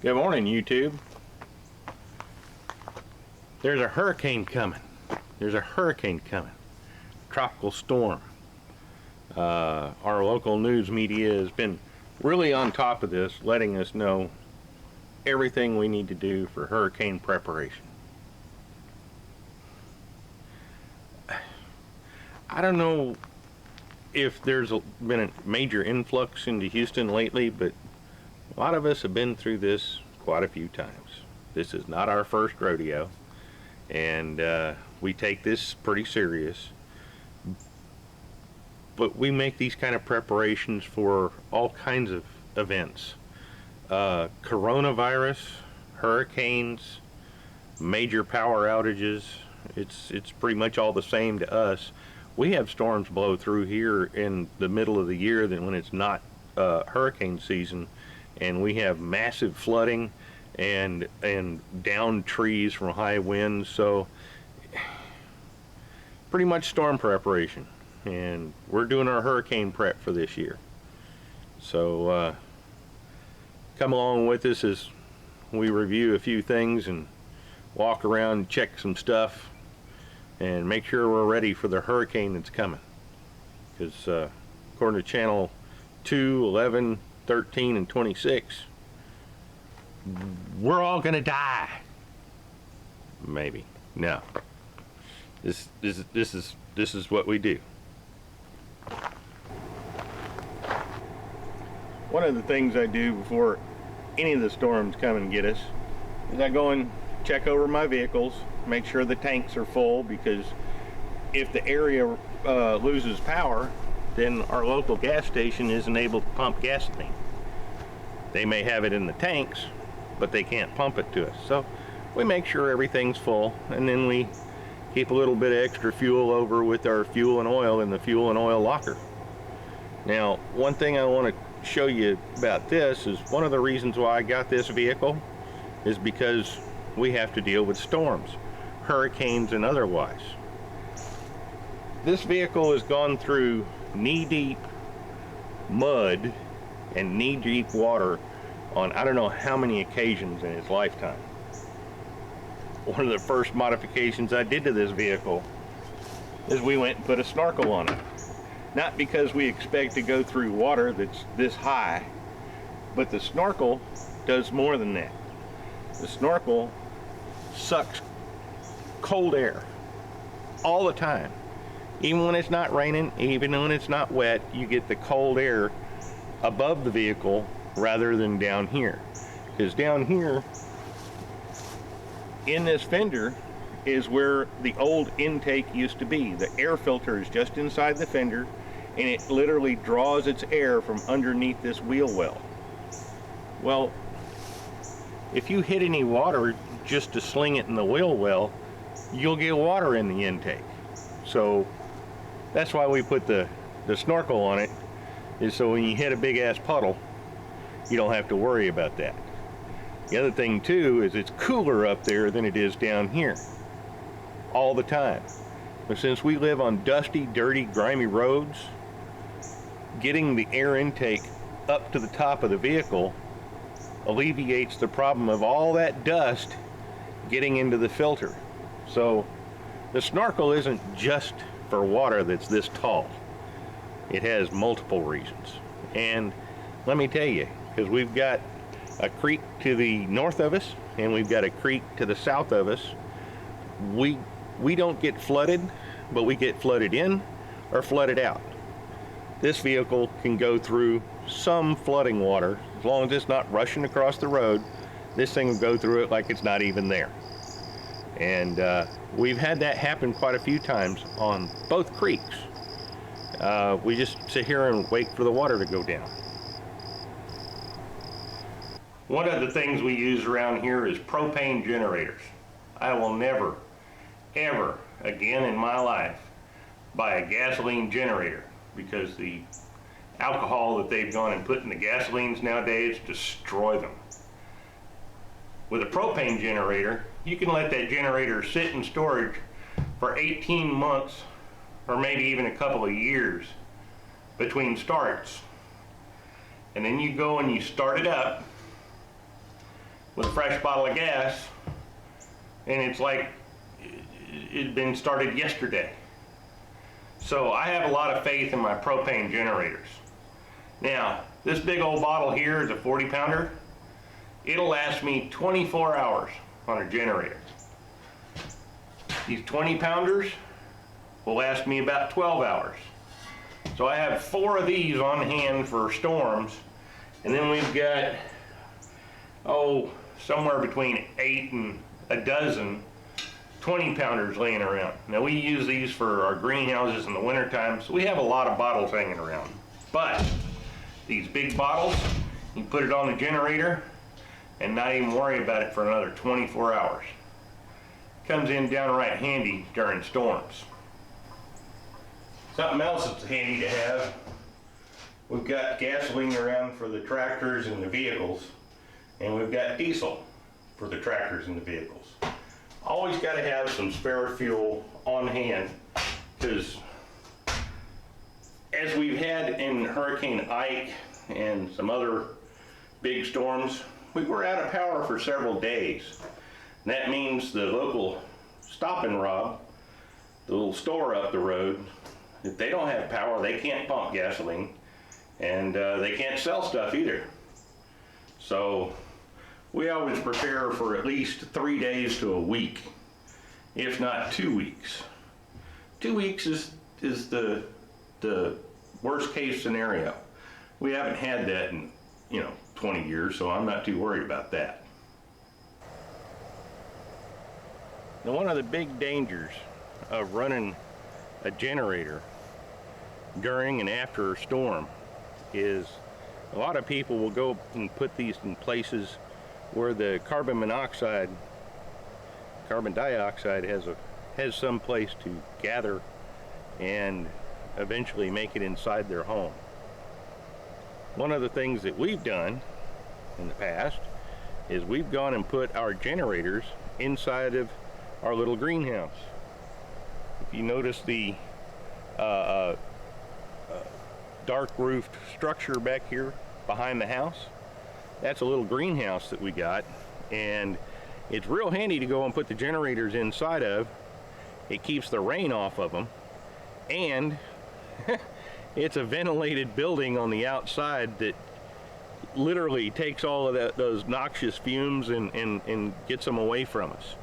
Good morning, YouTube. There's a hurricane coming. There's a hurricane coming. Tropical storm. Our local news media has been really on top of this, letting us know everything we need to do for hurricane preparation. I don't know if there's been a major influx into Houston lately, but a lot of us have been through this quite a few times. This is not our first rodeo, and we take this pretty serious. But we make these kind of preparations for all kinds of events. Coronavirus, hurricanes, major power outages. It's pretty much all the same to us. We have storms blow through here in the middle of the year than when it's not hurricane season, and we have massive flooding and downed trees from high winds. So pretty much storm preparation, and we're doing our hurricane prep for this year. So come along with us as we review a few things and walk around, check some stuff, and make sure we're ready for the hurricane that's coming. Because according to channel 2, 11, 13, and 26, we're all gonna die. Maybe. No. This is what we do. One of the things I do before any of the storms come and get us is I go and check over my vehicles, make sure the tanks are full, because if the area loses power, then our local gas station isn't able to pump gasoline. They may have it in the tanks, but they can't pump it to us. So we make sure everything's full, and then we keep a little bit of extra fuel over with our fuel and oil in the fuel and oil locker. Now, one thing I want to show you about this is one of the reasons why I got this vehicle is because we have to deal with storms, hurricanes and otherwise. This vehicle has gone through knee-deep mud and knee-deep water on I don't know how many occasions in its lifetime. One of the first modifications I did to this vehicle is we went and put a snorkel on it. Not because we expect to go through water that's this high, but the snorkel does more than that. The snorkel sucks cold air all the time. Even when it's not raining, even when it's not wet, you get the cold air above the vehicle rather than down here. Because down here in this fender is where the old intake used to be. The air filter is just inside the fender, and it literally draws its air from underneath this wheel well. Well, if you hit any water just to sling it in the wheel well, you'll get water in the intake. So that's why we put the snorkel on it, is so when you hit a big ass puddle, you don't have to worry about that. The other thing too is it's cooler up there than it is down here all the time. But since we live on dusty, dirty, grimy roads, getting the air intake up to the top of the vehicle alleviates the problem of all that dust getting into the filter. So the snorkel isn't just for water that's this tall. It has multiple reasons. And let me tell you, because we've got a creek to the north of us and we've got a creek to the south of us, we don't get flooded, but we get flooded in or flooded out. This vehicle can go through some flooding water. As long as it's not rushing across the road, this thing will go through it like it's not even there. And we've had that happen quite a few times on both creeks. We just sit here and wait for the water to go down. One of the things we use around here is propane generators. I will never, ever again in my life buy a gasoline generator, because the alcohol that they've gone and put in the gasolines nowadays destroy them. With a propane generator, you can let that generator sit in storage for 18 months or maybe even a couple of years between starts. And then you go and you start it up, with a fresh bottle of gas, and it's like it had been started yesterday. So I have a lot of faith in my propane generators. Now, this big old bottle here is a 40-pounder. It'll last me 24 hours on a generator. These 20-pounders will last me about 12 hours. So I have 4 of these on hand for storms, and then we've got, somewhere between 8 and a dozen 20-pounders laying around. Now we use these for our greenhouses in the wintertime, so we have a lot of bottles hanging around. But these big bottles, you put it on the generator and not even worry about it for another 24 hours. Comes in downright handy during storms. Something else that's handy to have, we've got gasoline around for the tractors and the vehicles, and we've got diesel for the tractors and the vehicles. Always got to have some spare fuel on hand, because as we've had in Hurricane Ike and some other big storms, we were out of power for several days. And that means the local Stop and Rob, the little store up the road, if they don't have power, they can't pump gasoline, and they can't sell stuff either. So we always prepare for at least 3 days to a week, if not 2 weeks. 2 weeks is the worst case scenario. We haven't had that in 20 years, so I'm not too worried about that. Now, one of the big dangers of running a generator during and after a storm is a lot of people will go and put these in places where the carbon dioxide has some place to gather and eventually make it inside their home. One of the things that we've done in the past is we've gone and put our generators inside of our little greenhouse. If you notice the dark roofed structure back here behind the house, that's a little greenhouse that we got, and it's real handy to go and put the generators inside of. It keeps the rain off of them, and it's a ventilated building on the outside that literally takes all of those noxious fumes and gets them away from us.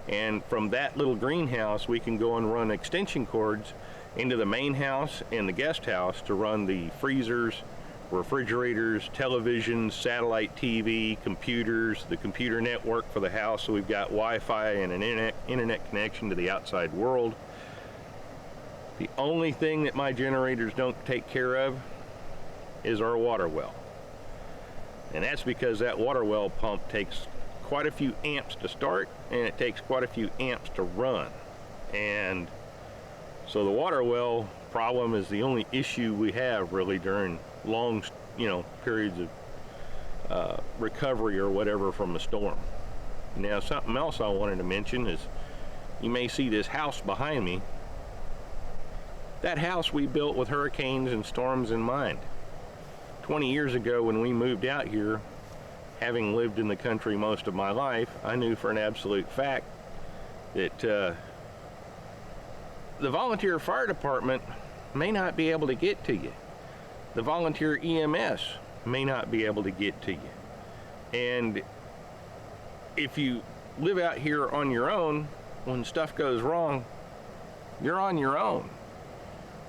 And from that little greenhouse, we can go and run extension cords into the main house and the guest house to run the freezers, refrigerators, televisions, satellite TV, computers, the computer network for the house. So we've got Wi-Fi and an internet connection to the outside world. The only thing that my generators don't take care of is our water well. And that's because that water well pump takes quite a few amps to start, and it takes quite a few amps to run. And so the water well problem is the only issue we have really during long, periods of recovery or whatever from a storm. Now, something else I wanted to mention is, you may see this house behind me. That house we built with hurricanes and storms in mind. 20 years ago when we moved out here, having lived in the country most of my life, I knew for an absolute fact that the volunteer fire department may not be able to get to you. The volunteer EMS may not be able to get to you. And if you live out here on your own, when stuff goes wrong, you're on your own.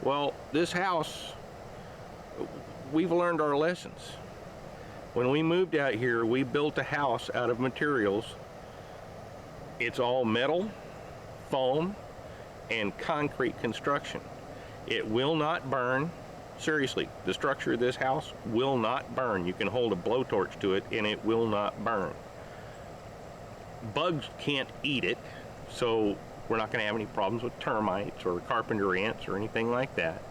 Well, this house, we've learned our lessons. When we moved out here, we built a house out of materials. It's all metal, foam, and concrete construction. It will not burn. Seriously, the structure of this house will not burn. You can hold a blowtorch to it and it will not burn. Bugs can't eat it, so we're not going to have any problems with termites or carpenter ants or anything like that.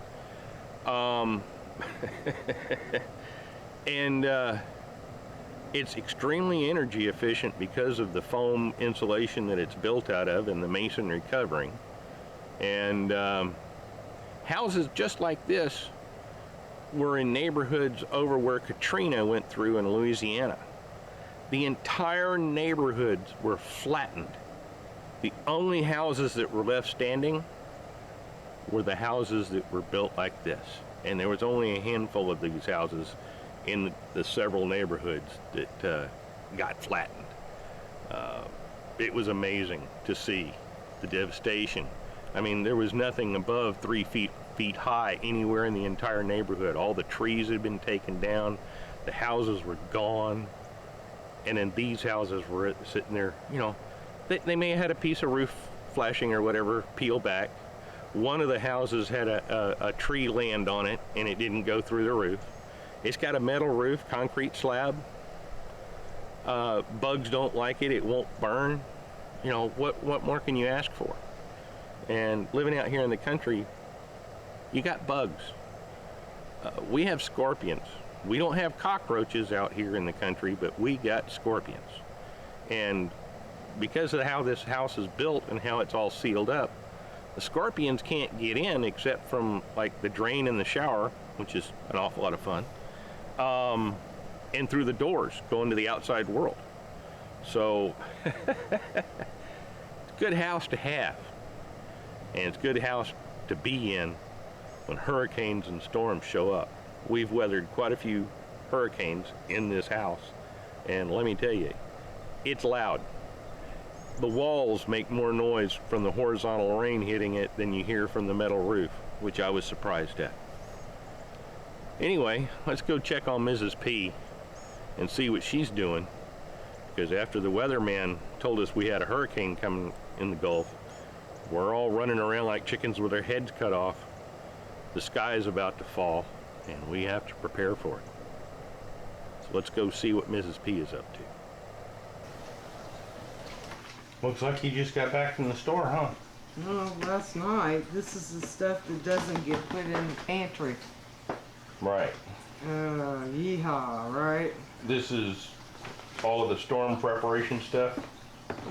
And it's extremely energy efficient because of the foam insulation that it's built out of and the masonry covering. And houses just like this were in neighborhoods over where Katrina went through in Louisiana. The entire neighborhoods were flattened. The only houses that were left standing were the houses that were built like this. And there was only a handful of these houses in the several neighborhoods that got flattened. It was amazing to see the devastation. I mean, there was nothing above 3 feet high anywhere in the entire neighborhood. All the trees had been taken down, the houses were gone, and then these houses were sitting there, you know, they may have had a piece of roof flashing or whatever, peel back. One of the houses had a tree land on it, and it didn't go through the roof. It's got a metal roof, concrete slab. Bugs don't like it, it won't burn. You know, what more can you ask for? And living out here in the country, you got bugs. We have scorpions. We don't have cockroaches out here in the country, but we got scorpions. And because of how this house is built and how it's all sealed up, the scorpions can't get in except from like the drain in the shower, which is an awful lot of fun, and through the doors going to the outside world. So it's a good house to have, and it's a good house to be in when hurricanes and storms show up. We've weathered quite a few hurricanes in this house, and let me tell you, it's loud. The walls make more noise from the horizontal rain hitting it than you hear from the metal roof, which I was surprised at. Anyway, let's go check on Mrs. P and see what she's doing, because after the weatherman told us we had a hurricane coming in the Gulf, we're all running around like chickens with our heads cut off. The sky is about to fall, and we have to prepare for it. So let's go see what Mrs. P is up to. Looks like you just got back from the store, huh? No, last night. This is the stuff that doesn't get put in the pantry. Right. Yeehaw, right? This is all of the storm preparation stuff?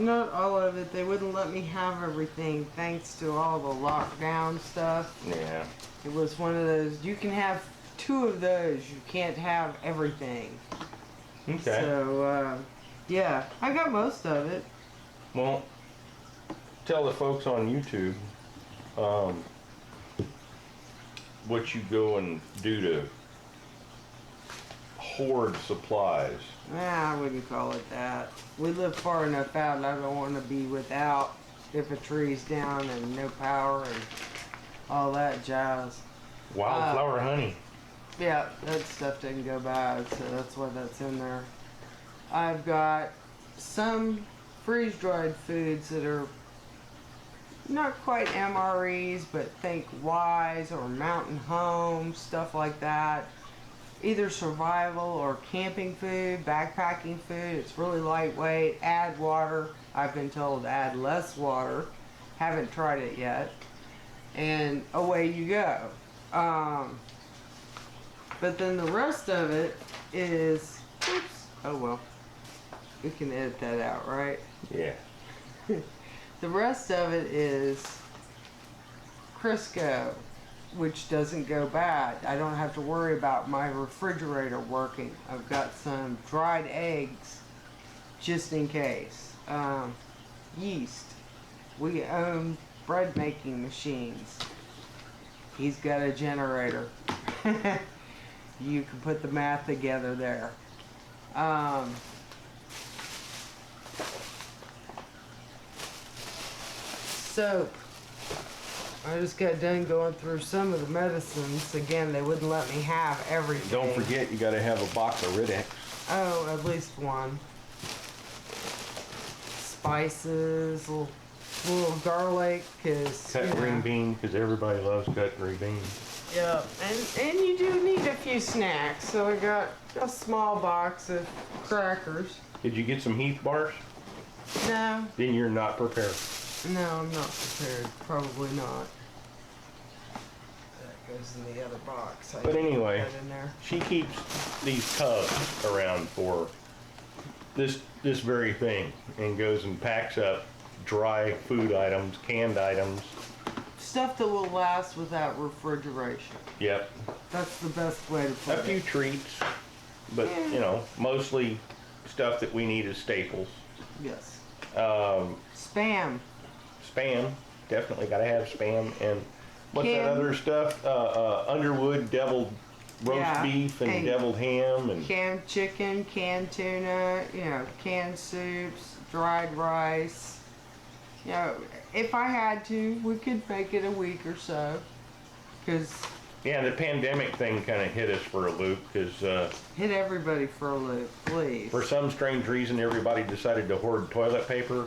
Not all of it. They wouldn't let me have everything thanks to all the lockdown stuff. Yeah. It was one of those, you can have 2 of those, you can't have everything. Okay. So, yeah, I got most of it. Well, tell the folks on YouTube what you go and do to hoard supplies. Nah, I wouldn't call it that. We live far enough out, and I don't want to be without if a tree's down and no power and all that jazz. Wildflower honey. Yeah, that stuff didn't go bad, so that's why that's in there. I've got some freeze-dried foods that are not quite MREs, but think Wise or Mountain Home, stuff like that. Either survival or camping food, backpacking food. It's really lightweight. Add water. I've been told to add less water. Haven't tried it yet. And away you go. But then the rest of it is, oops, oh well. We can edit that out, right? Yeah. The rest of it is Crisco, which doesn't go bad. I don't have to worry about my refrigerator working. I've got some dried eggs just in case. Yeast. We own bread making machines. He's got a generator. You can put the math together there. Soap. I just got done going through some of the medicines. Again, they wouldn't let me have everything. Don't forget, you got to have a box of Riddex. Oh, at least one. Spices, little garlic, because Cut green bean, because everybody loves cut green beans. Yeah, and you do need a few snacks. So I got a small box of crackers. Did you get some Heath bars? No. Then you're not prepared. No, I'm not prepared. Probably not. That goes in the other box. But anyway, in there. she keeps these tubs around for this very thing, and goes and packs up dry food items, canned items. Stuff that will last without refrigeration. Yep. That's the best way to put it. A few treats, but you know, mostly stuff that we need as staples. Yes. Um, Spam. Spam, definitely got to have spam. And what's that other stuff? Underwood deviled roast beef and deviled ham and canned chicken, canned tuna, canned soups, dried rice. If I had to, we could make it a week or so. Yeah, the pandemic thing kind of hit us for a loop because hit everybody for a loop, please. For some strange reason, everybody decided to hoard toilet paper.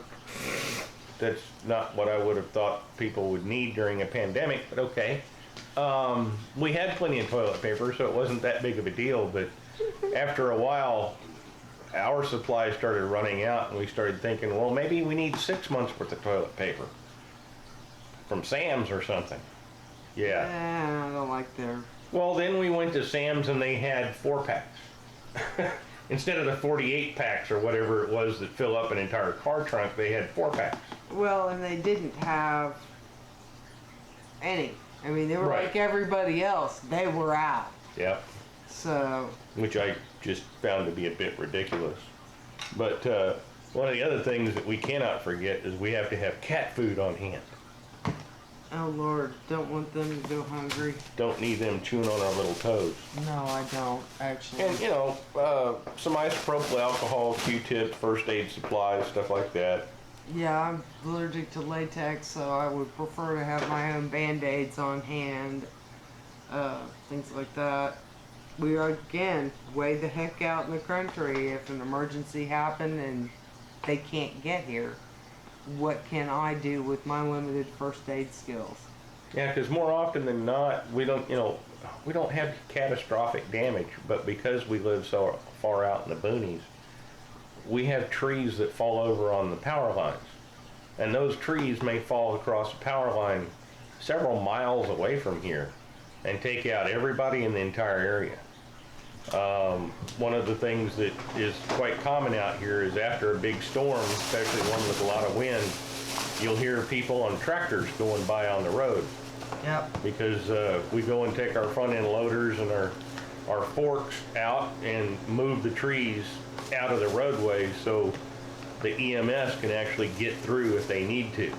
That's not what I would have thought people would need during a pandemic, but okay. We had plenty of toilet paper, so it wasn't that big of a deal, but after a while, our supply started running out, and we started thinking, well, maybe we need 6 months worth of toilet paper from Sam's or something. Yeah. I don't like their... Well, then we went to Sam's, and they had 4-packs. Instead of the 48 packs or whatever it was that fill up an entire car trunk, they had 4-packs. Well, and they didn't have any. I mean, they were like everybody else. They were out. Yep. So. Which I just found to be a bit ridiculous. But one of the other things that we cannot forget is we have to have cat food on hand. Oh Lord, don't want them to go hungry. Don't need them chewing on our little toes. No, I don't, actually. And, some isopropyl alcohol, Q-tips, first aid supplies, stuff like that. Yeah, I'm allergic to latex, so I would prefer to have my own Band-Aids on hand, things like that. We are, again, way the heck out in the country. If an emergency happened and they can't get here, what can I do with my limited first aid skills? Yeah, because more often than not, we don't have catastrophic damage, but because we live so far out in the boonies, we have trees that fall over on the power lines. And those trees may fall across a power line several miles away from here and take out everybody in the entire area. One of the things that is quite common out here is after a big storm, especially one with a lot of wind, you'll hear people on tractors going by on the road. Yep. Because we go and take our front end loaders and our forks out and move the trees out of the roadway so the EMS can actually get through if they need to.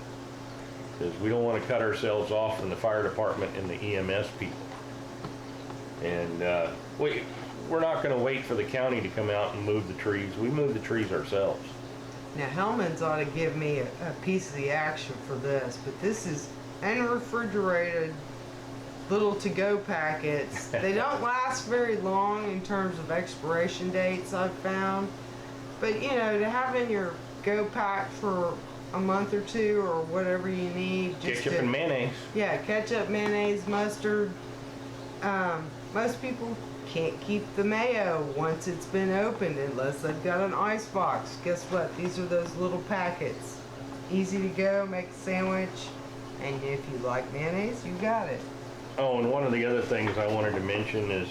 Because we don't want to cut ourselves off from the fire department and the EMS people. And we're not going to wait for the county to come out and move the trees. We move the trees ourselves. Now, Hellman's ought to give me a piece of the action for this, but this is unrefrigerated little to-go packets. They don't last very long in terms of expiration dates, I've found. But, to have in your go pack for a month or two or whatever you need. Ketchup and mayonnaise. Yeah, ketchup, mayonnaise, mustard. Most people can't keep the mayo once it's been opened unless they've got an ice box. Guess what? These are those little packets. Easy to go, make a sandwich, and if you like mayonnaise, you got it. Oh, and one of the other things I wanted to mention is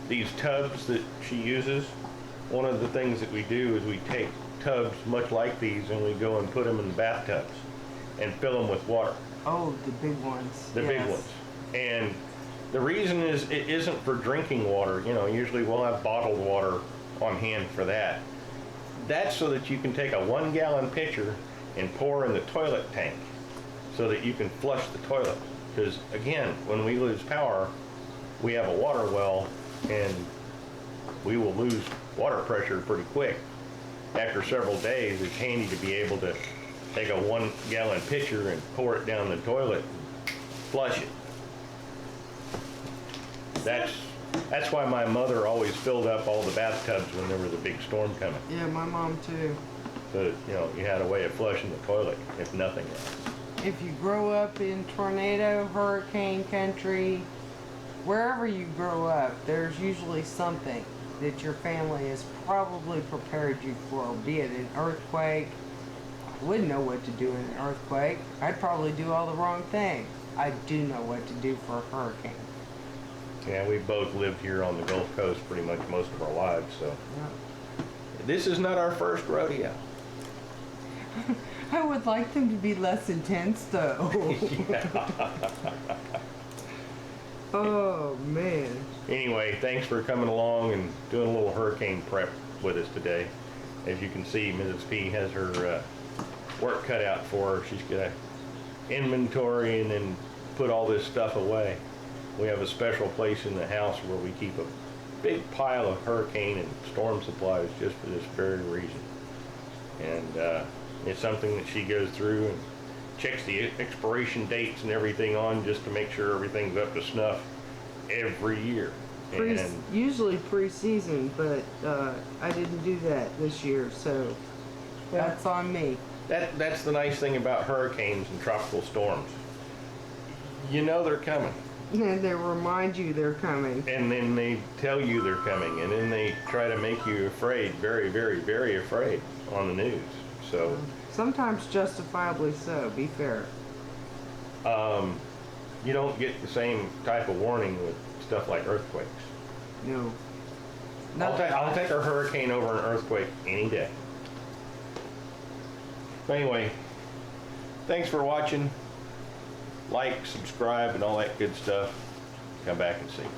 these tubs that she uses. One of the things that we do is we take tubs much like these and we go and put them in the bathtubs and fill them with water. Oh, the big ones. The big ones. And the reason is it isn't for drinking water. Usually we'll have bottled water on hand for that. That's so that you can take a 1-gallon pitcher and pour in the toilet tank so that you can flush the toilet. Because again, when we lose power, we have a water well and we will lose water pressure pretty quick. After several days, it's handy to be able to take a 1-gallon pitcher and pour it down the toilet and flush it. That's why my mother always filled up all the bathtubs when there was a big storm coming. Yeah, my mom too. So, you had a way of flushing the toilet, if nothing else. If you grow up in tornado, hurricane country, wherever you grow up, there's usually something that your family has probably prepared you for, be it an earthquake. I wouldn't know what to do in an earthquake. I'd probably do all the wrong things. I do know what to do for a hurricane. Yeah, we both lived here on the Gulf Coast pretty much most of our lives, so. Yeah. This is not our first rodeo. I would like them to be less intense, though. Oh, man. Anyway, thanks for coming along and doing a little hurricane prep with us today. As you can see, Mrs. P has her work cut out for her. She's got inventory and then put all this stuff away. We have a special place in the house where we keep a big pile of hurricane and storm supplies just for this very reason. And it's something that she goes through and checks the expiration dates and everything on just to make sure everything's up to snuff every year. And Usually pre-season, but I didn't do that this year, so that's on me. that's the nice thing about hurricanes and tropical storms. You know they're coming. And they remind you they're coming. And then they tell you they're coming, and then they try to make you afraid, very, very, very afraid on the news. So Sometimes justifiably so, be fair. you don't get the same type of warning with stuff like earthquakes. No. I'll take a hurricane over an earthquake any day. But anyway, thanks for watching. Like, subscribe, and all that good stuff. Come back and see us.